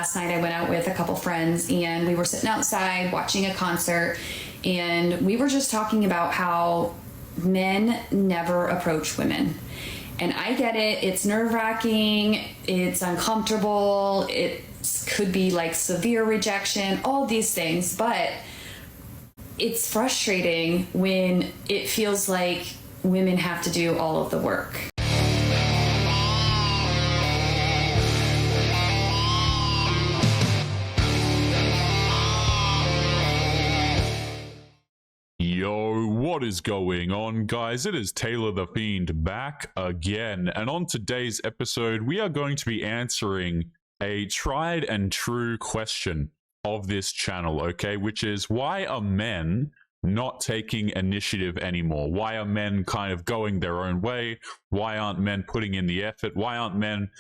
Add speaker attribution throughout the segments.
Speaker 1: Last night I went out with a couple friends and we were sitting outside watching a concert, and we were just talking about how men never approach women. And I get it, it's nerve-wracking, it's uncomfortable, it could be like severe rejection, all these things, but it's frustrating when it feels like women have to do all of the work.
Speaker 2: Yo, what is going on, guys? It is Taylor the Fiend back again, and on today's episode we are going to be answering a tried and true question of this channel, okay, which is, why are men not taking initiative anymore? Why are men kind of going their own way? Why aren't men putting in the effort? Why aren't men,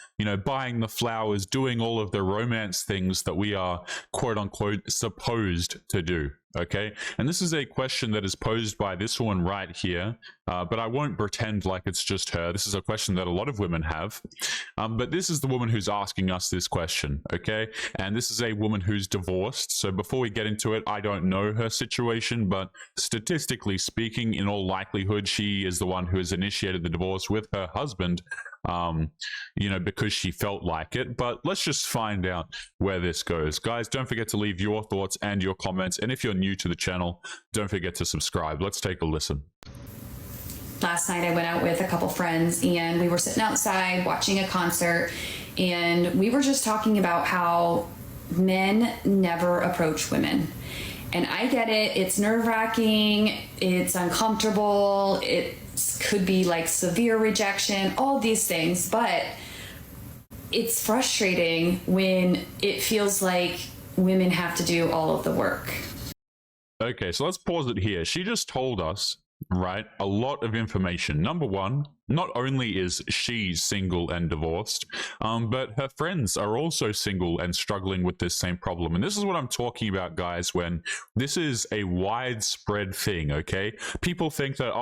Speaker 2: buying the flowers, doing all of the romance things that we are quote unquote supposed to do? Okay, and this is a question that is posed by this one right here, but I won't pretend like it's just her. This is a question that a lot of women have, but this is the woman who's asking us this question, okay? And this is a woman who's divorced. So before we get into it, I don't know her situation, but statistically speaking, in all likelihood, she is the one who has initiated the divorce with her husband, because she felt like it. But let's just find out where this goes. Guys, don't forget to leave your thoughts and your comments, and if you're new to the channel, don't forget to subscribe. Let's take a listen.
Speaker 1: Last night I went out with a couple friends and we were sitting outside watching a concert, and we were just talking about how men never approach women. And I get it, it's nerve-wracking, it's uncomfortable, it could be like severe rejection, all these things, but it's frustrating when it feels like women have to do all of the work.
Speaker 2: Okay, so let's pause it here. She just told us, right, a lot of information. Number one, not only is she single and divorced, but her friends are also single and struggling with this same problem. And this is what I'm talking about, guys, when this is a widespread thing, okay? People think that,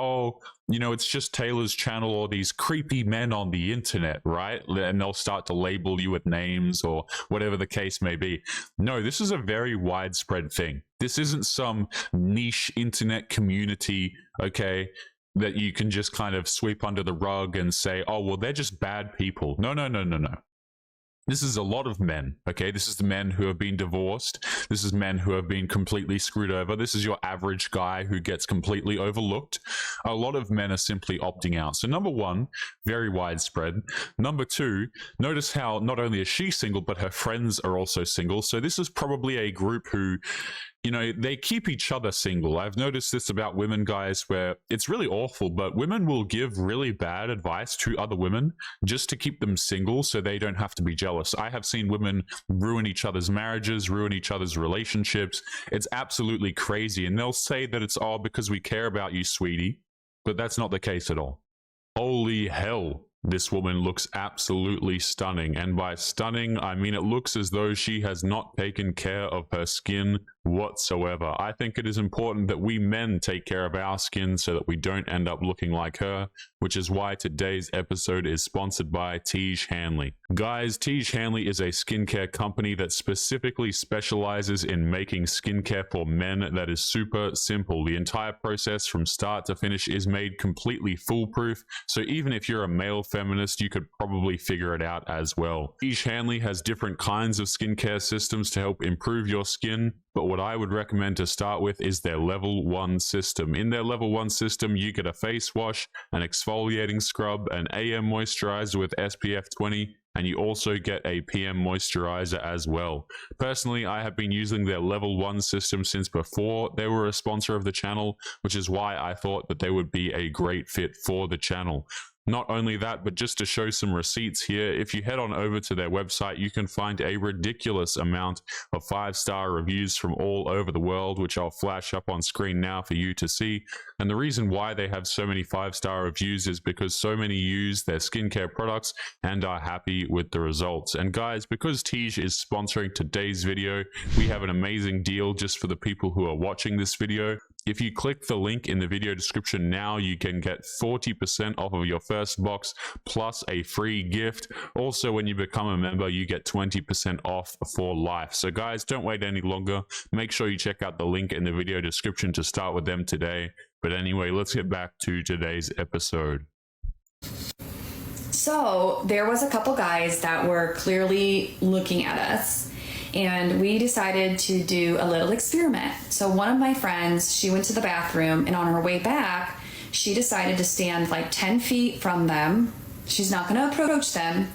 Speaker 2: it's just Taylor's channel or these creepy men on the internet, right? And they'll start to label you with names or whatever the case may be. No, this is a very widespread thing. This isn't some niche internet community, okay, that you can just kind of sweep under the rug and say, oh, well, they're just bad people. No. This is a lot of men, okay? This is the men who have been divorced. This is men who have been completely screwed over. This is your average guy who gets completely overlooked. A lot of men are simply opting out. So number one, very widespread. Number two, notice how not only is she single, but her friends are also single. So this is probably a group who, they keep each other single. I've noticed this about women, guys, where it's really awful, but women will give really bad advice to other women just to keep them single so they don't have to be jealous. I have seen women ruin each other's marriages, ruin each other's relationships. It's absolutely crazy. And they'll say that it's all because we care about you, sweetie, but that's not the case at all. Holy hell. This woman looks absolutely stunning, and by stunning, I mean it looks as though she has not taken care of her skin whatsoever. I think it is important that we men take care of our skin so that we don't end up looking like her, which is why today's episode is sponsored by Tiege Hanley. Guys, Tiege Hanley is a skincare company that specifically specializes in making skincare for men that is super simple. The entire process from start to finish is made completely foolproof, so even if you're a male feminist, you could probably figure it out as well. Tiege Hanley has different kinds of skincare systems to help improve your skin, but what I would recommend to start with is their level 1 system. In their level 1 system, you get a face wash, an exfoliating scrub, an AM moisturizer with SPF 20, and you also get a PM moisturizer as well. Personally, I have been using their level 1 system since before they were a sponsor of the channel, which is why I thought that they would be a great fit for the channel. Not only that, but just to show some receipts here, if you head on over to their website, you can find a ridiculous amount of 5-star reviews from all over the world, which I'll flash up on screen now for you to see. And the reason why they have so many 5-star reviews is because so many use their skincare products and are happy with the results. And guys, because Tiege is sponsoring today's video, we have an amazing deal just for the people who are watching this video. If you click the link in the video description now, you can get 40% off of your first box plus a free gift. Also, when you become a member, you get 20% off for life. So guys, don't wait any longer. Make sure you check out the link in the video description to start with them today. But anyway, let's get back to today's episode.
Speaker 1: So there was a couple guys that were clearly looking at us, and we decided to do a little experiment. So one of my friends, she went to the bathroom, and on her way back, she decided to stand like 10 feet from them. She's not going to approach them,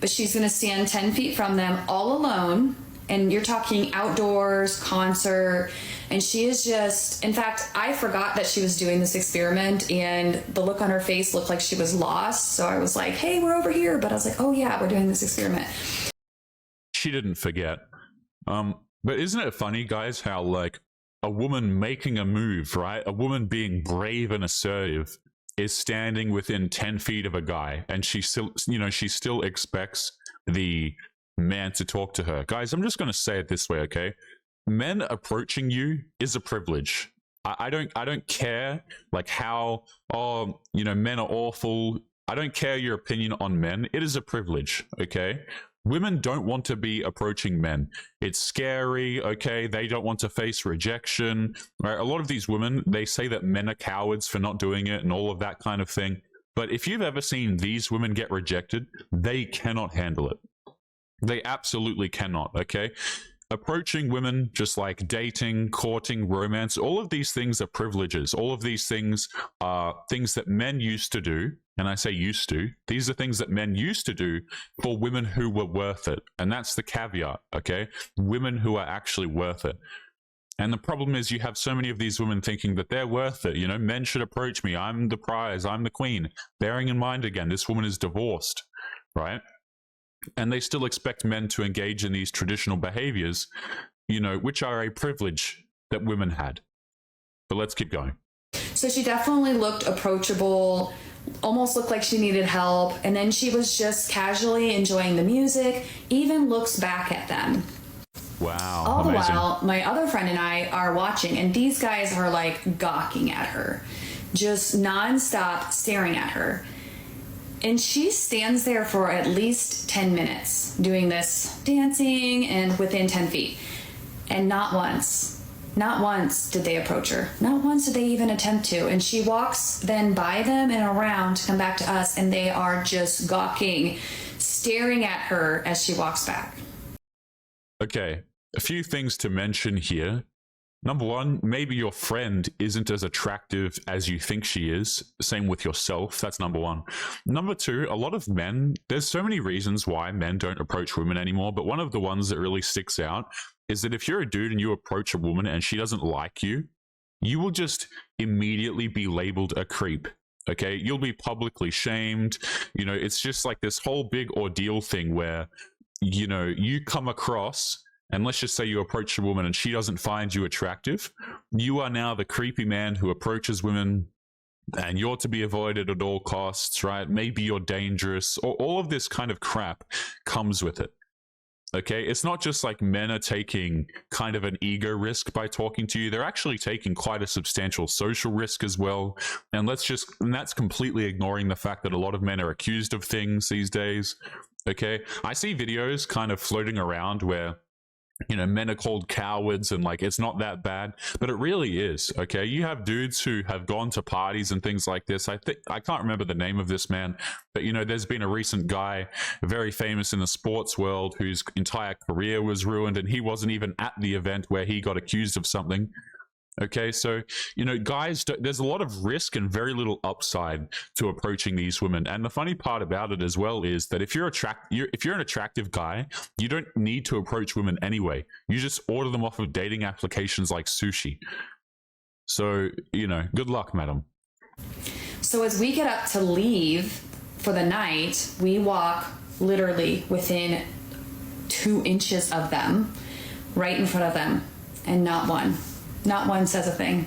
Speaker 1: but she's going to stand 10 feet from them all alone. And you're talking outdoors, concert. And she is just, in fact, I forgot that she was doing this experiment, and the look on her face looked like she was lost. So I was like, hey, we're over here. But I was like, oh yeah, we're doing this experiment.
Speaker 2: She didn't forget. But isn't it funny, guys, how like a woman making a move, right? A woman being brave and assertive is standing within 10 feet of a guy, and she still, she still expects the man to talk to her. Guys, I'm just going to say it this way, okay? Men approaching you is a privilege. I don't care like how, men are awful. I don't care your opinion on men. It is a privilege, okay? Women don't want to be approaching men. It's scary, okay? They don't want to face rejection, right? A lot of these women, they say that men are cowards for not doing it and all of that kind of thing. But if you've ever seen these women get rejected, they cannot handle it. They absolutely cannot, okay? Approaching women, just like dating, courting, romance, all of these things are privileges. All of these things are things that men used to do. And I say used to. These are things that men used to do for women who were worth it. And that's the caveat, okay? Women who are actually worth it. And the problem is you have so many of these women thinking that they're worth it. Men should approach me. I'm the prize. I'm the queen. Bearing in mind, again, this woman is divorced, right? And they still expect men to engage in these traditional behaviors, which are a privilege that women had. But let's keep going.
Speaker 1: So she definitely looked approachable, almost looked like she needed help. And then she was just casually enjoying the music, even looks back at them.
Speaker 2: Wow.
Speaker 1: All
Speaker 2: amazing.
Speaker 1: the while, my other friend and I are watching, and these guys are like gawking at her, just nonstop staring at her. And she stands there for at least 10 minutes doing this dancing and within 10 feet. And not once did they approach her. Not once did they even attempt to. And she walks then by them and around to come back to us, and they are just gawking, staring at her as she walks back.
Speaker 2: Okay, a few things to mention here. Number one, maybe your friend isn't as attractive as you think she is. Same with yourself. That's number one. Number two, a lot of men, there's so many reasons why men don't approach women anymore, but one of the ones that really sticks out is that if you're a dude and you approach a woman and she doesn't like you, you will just immediately be labeled a creep. Okay, you'll be publicly shamed. It's just like this whole big ordeal thing where, you come across, and let's just say you approach a woman and she doesn't find you attractive, you are now the creepy man who approaches women, and you're to be avoided at all costs, right? Maybe you're dangerous, or all of this kind of crap comes with it. Okay, it's not just like men are taking kind of an ego risk by talking to you. They're actually taking quite a substantial social risk as well. And that's completely ignoring the fact that a lot of men are accused of things these days. Okay, I see videos kind of floating around where men are called cowards and like it's not that bad, but it really is. Okay, you have dudes who have gone to parties and things like this. I can't remember the name of this man, but there's been a recent guy very famous in the sports world whose entire career was ruined, and he wasn't even at the event where he got accused of something. Okay, so guys, there's a lot of risk and very little upside to approaching these women. And the funny part about it as well is that if you're an attractive guy, you don't need to approach women anyway. You just order them off of dating applications like Sushi. So good luck, madam.
Speaker 1: So as we get up to leave for the night, we walk literally within 2 inches of them, right in front of them, and not one says a thing.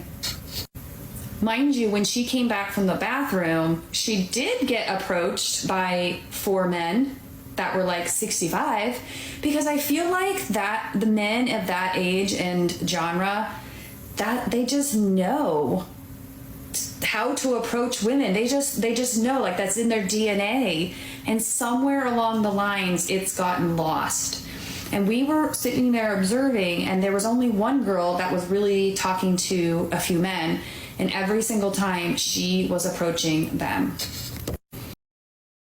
Speaker 1: Mind you, when she came back from the bathroom, she did get approached by 4 men that were like 65, because I feel like that the men of that age and genre, that they just know how to approach women. They just know, like, that's in their DNA. And somewhere along the lines, it's gotten lost. And we were sitting there observing, and there was only one girl that was really talking to a few men, and every single time she was approaching them.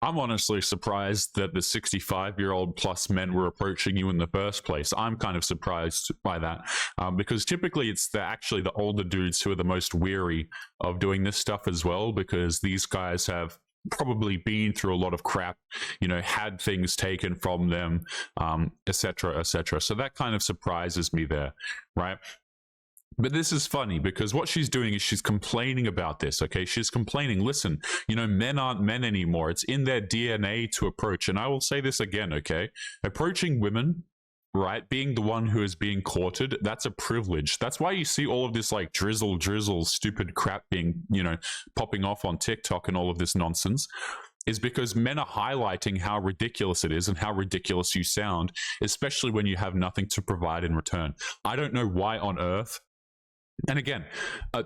Speaker 2: I'm honestly surprised that the 65-year-old plus men were approaching you in the first place. I'm kind of surprised by that, because typically it's actually the older dudes who are the most weary of doing this stuff as well, because these guys have probably been through a lot of crap, you know, had things taken from them, etc., etc. So that kind of surprises me there, right? But this is funny because what she's doing is she's complaining about this, okay? She's complaining, listen, you know, men aren't men anymore. It's in their DNA to approach. And I will say this again, okay? Approaching women, right? Being the one who is being courted, that's a privilege. That's why you see all of this like drizzle, stupid crap being, you know, popping off on TikTok and all of this nonsense. Is because men are highlighting how ridiculous it is and how ridiculous you sound, especially when you have nothing to provide in return. I don't know why on earth. And again,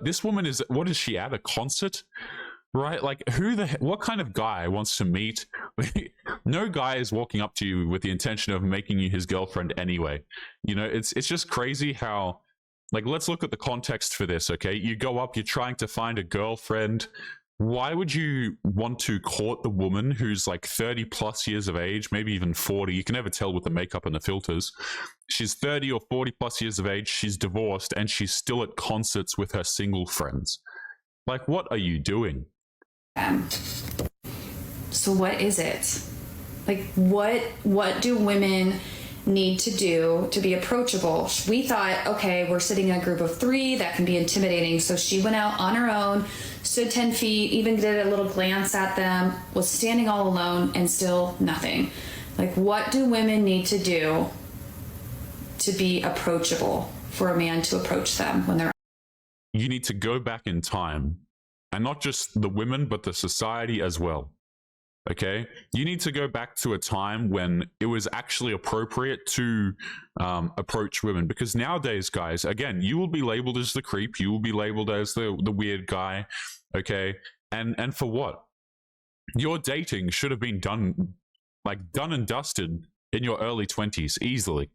Speaker 2: this woman is, what is she at? A concert? Right? Like, what kind of guy wants to meet? No guy is walking up to you with the intention of making you his girlfriend anyway. You know, it's just crazy how, like, let's look at the context for this, okay? You go up, you're trying to find a girlfriend. Why would you want to court the woman who's like 30 plus years of age, maybe even 40? You can never tell with the makeup and the filters. She's 30 or 40 plus years of age, she's divorced, and she's still at concerts with her single friends. Like, what are you doing?
Speaker 1: So what is it? Like, what do women need to do to be approachable? We thought, okay, we're sitting in a group of 3, that can be intimidating. So she went out on her own, stood 10 feet, even did a little glance at them, was standing all alone, and still nothing. Like, what do women need to do to be approachable for a man to approach them when they're...
Speaker 2: You need to go back in time, and not just the women, but the society as well. Okay, you need to go back to a time when it was actually appropriate to approach women, because nowadays, guys, again, you will be labeled as the creep, you will be labeled as the weird guy, okay, and for what? Your dating should have been done and dusted in your early 20s easily.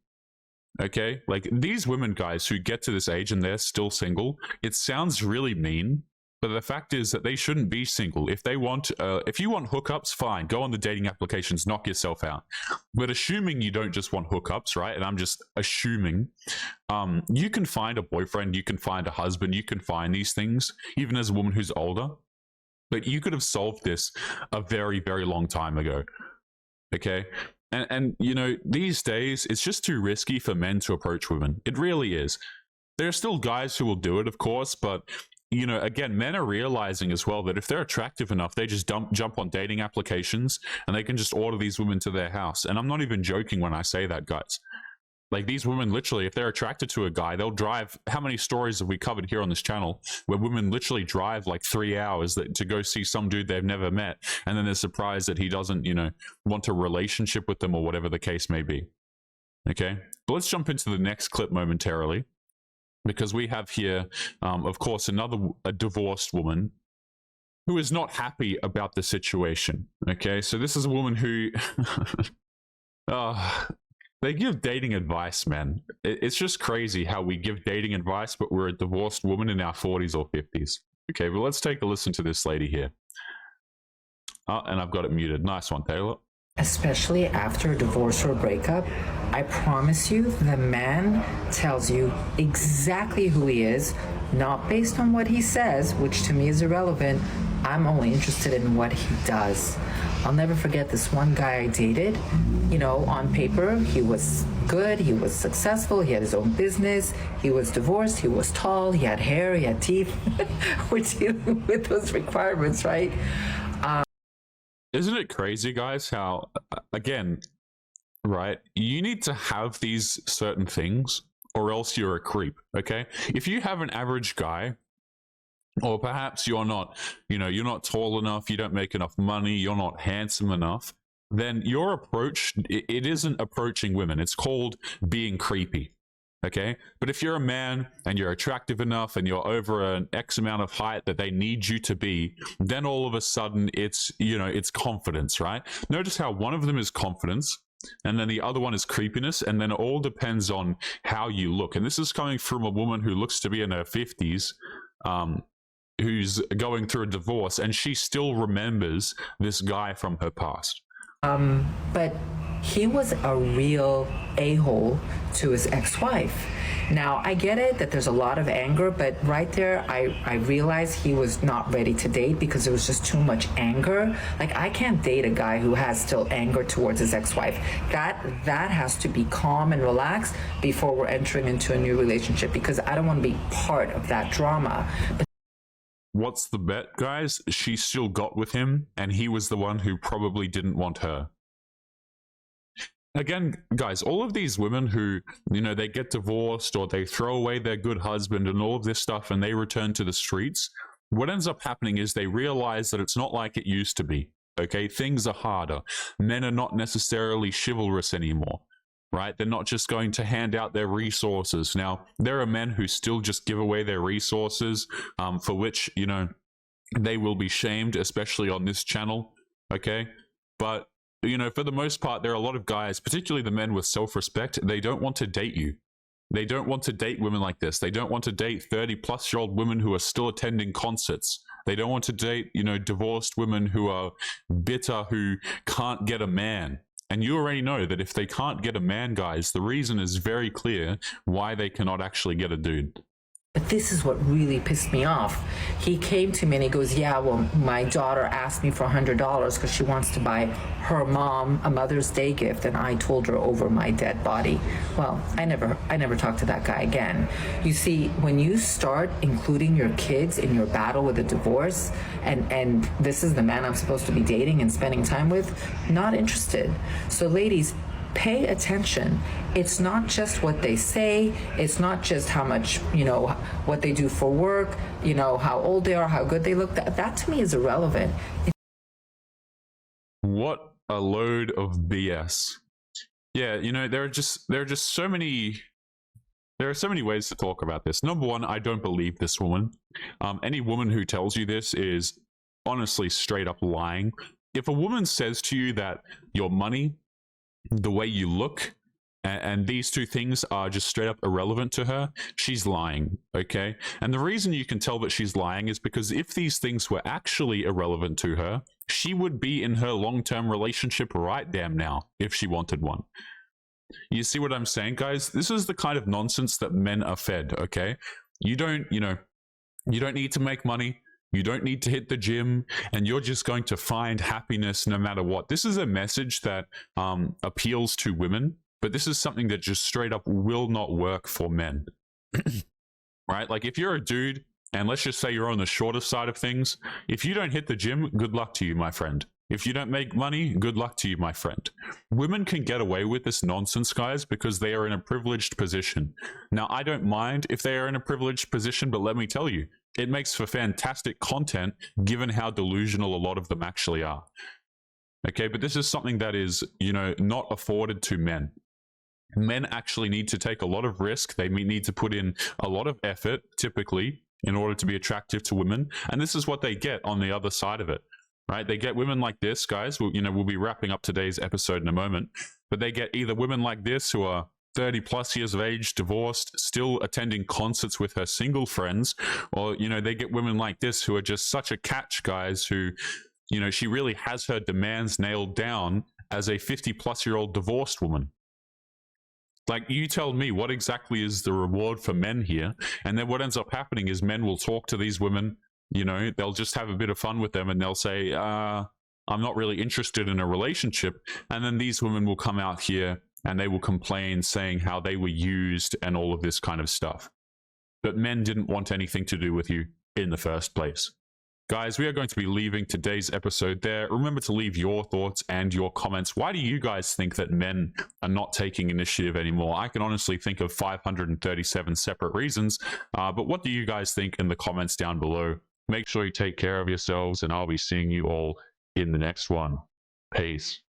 Speaker 2: Okay, like these women, guys, who get to this age and they're still single, it sounds really mean. But the fact is that they shouldn't be single. If they want, if you want hookups, fine, go on the dating applications, knock yourself out. But assuming you don't just want hookups, right? And I'm just assuming, you can find a boyfriend, you can find a husband, you can find these things, even as a woman who's older. But you could have solved this a very, very long time ago. Okay? And you know, these days, it's just too risky for men to approach women. It really is. There are still guys who will do it, of course, but you know, again, men are realizing as well that if they're attractive enough, they just jump on dating applications and they can just order these women to their house. And I'm not even joking when I say that, guys. Like, these women literally, if they're attracted to a guy, they'll drive. How many stories have we covered here on this channel where women literally drive like 3 hours to go see some dude they've never met, and then they're surprised that he doesn't, you know, want a relationship with them or whatever the case may be. Okay, but let's jump into the next clip momentarily, because we have here, of course, a divorced woman who is not happy about the situation. Okay, so this is a woman who, they give dating advice, man. It's just crazy how we give dating advice, but we're a divorced woman in our 40s or 50s. Okay, but let's take a listen to this lady here. And I've got it muted. Nice one, Taylor.
Speaker 3: Especially after a divorce or a breakup, I promise you the man tells you exactly who he is, not based on what he says, which to me is irrelevant. I'm only interested in what he does. I'll never forget this one guy I dated. You know, on paper, he was good, he was successful, he had his own business, he was divorced, he was tall, he had hair, he had teeth. We're dealing with those requirements, right?
Speaker 2: Isn't it crazy, guys, how, again, right, you need to have these certain things or else you're a creep, okay? If you have an average guy, or perhaps you're not, you know, you're not tall enough, you don't make enough money, you're not handsome enough, then your approach, it isn't approaching women. It's called being creepy, Okay, but if you're a man and you're attractive enough and you're over an X amount of height that they need you to be, then all of a sudden it's, you know, it's confidence, right? Notice how one of them is confidence and then the other one is creepiness, and then it all depends on how you look. And this is coming from a woman who looks to be in her 50s, who's going through a divorce, and she still remembers this guy from her past.
Speaker 3: But he was a real a-hole to his ex-wife. Now, I get it that there's a lot of anger, but right there, I realized he was not ready to date because there was just too much anger. Like, I can't date a guy who has still anger towards his ex-wife. That has to be calm and relaxed before we're entering into a new relationship, because I don't want to be part of that drama. But
Speaker 2: what's the bet, guys? She still got with him, and he was the one who probably didn't want her. Again, guys, all of these women who, you know, they get divorced or they throw away their good husband and all of this stuff and they return to the streets, what ends up happening is they realize that it's not like it used to be, okay? Things are harder. Men are not necessarily chivalrous anymore, right? They're not just going to hand out their resources. Now, there are men who still just give away their resources, for which, you know, they will be shamed, especially on this channel, okay? But you know, for the most part, there are a lot of guys, particularly the men with self-respect, they don't want to date you. They don't want to date women like this. They don't want to date 30-plus-year-old women who are still attending concerts. They don't want to date, you know, divorced women who are bitter, who can't get a man. And you already know that if they can't get a man, guys, the reason is very clear why they cannot actually get a dude.
Speaker 3: But this is what really pissed me off. He came to me and he goes, yeah, well, my daughter asked me for $100 because she wants to buy her mom a Mother's Day gift, and I told her over my dead body. Well, I never talked to that guy again. You see, when you start including your kids in your battle with a divorce, and this is the man I'm supposed to be dating and spending time with, not interested. So ladies, pay attention. It's not just what they say. It's not just how much, you know, what they do for work, you know, how old they are, how good they look. That to me is irrelevant.
Speaker 2: What a load of BS. Yeah, you know, there are just so many ways to talk about this. Number one, I don't believe this woman. Any woman who tells you this is honestly straight up lying. If a woman says to you that your money, the way you look, and these two things are just straight up irrelevant to her, she's lying, okay? And the reason you can tell that she's lying is because if these things were actually irrelevant to her, she would be in her long-term relationship right damn now if she wanted one. You see what I'm saying, guys? This is the kind of nonsense that men are fed, okay? You don't need to make money. You don't need to hit the gym, and you're just going to find happiness no matter what. This is a message that appeals to women, but this is something that just straight up will not work for men. Right? Like, if you're a dude, and let's just say you're on the shorter side of things, if you don't hit the gym, good luck to you, my friend. If you don't make money, good luck to you, my friend. Women can get away with this nonsense, guys, because they are in a privileged position. Now, I don't mind if they are in a privileged position, but let me tell you, it makes for fantastic content given how delusional a lot of them actually are. Okay, but this is something that is, you know, not afforded to men. Men actually need to take a lot of risk. They need to put in a lot of effort, typically, in order to be attractive to women. And this is what they get on the other side of it, right? They get women like this, guys. We'll be wrapping up today's episode in a moment. But they get either women like this who are 30 plus years of age, divorced, still attending concerts with her single friends, or, you know, they get women like this who are just such a catch, guys, who, you know, she really has her demands nailed down as a 50-plus-year-old divorced woman. Like, you tell me, what exactly is the reward for men here? And then what ends up happening is men will talk to these women, you know, they'll just have a bit of fun with them, and they'll say, I'm not really interested in a relationship. And then these women will come out here and they will complain, saying how they were used and all of this kind of stuff. But men didn't want anything to do with you in the first place. Guys, we are going to be leaving today's episode there. Remember to leave your thoughts and your comments. Why do you guys think that men are not taking initiative anymore? I can honestly think of 537 separate reasons, but what do you guys think in the comments down below? Make sure you take care of yourselves, and I'll be seeing you all in the next one. Peace.